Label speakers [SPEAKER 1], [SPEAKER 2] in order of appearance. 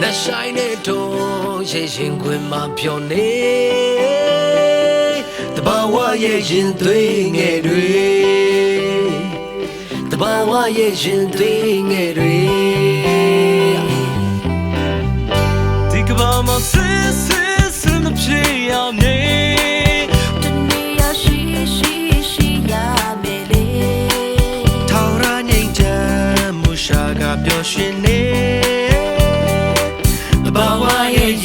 [SPEAKER 1] လက်ဆိုင်နဲ့တော့ရေရင်ခွင်မှာပြောနေတဘာဝရဲ့ရင်သွေးငယ်တွေတဘာဝရဲ့ရင်သွေးငယ်တွေဒီကဘာမဆစ်ဆစ်စမပြေရမေ
[SPEAKER 2] တနေ့ရရှိရမယ်လေ
[SPEAKER 1] ထောင်ရငိမ့်ချမ်းမူရှာကပျော်ရွှင်နေတဘာဝရဲ့ရ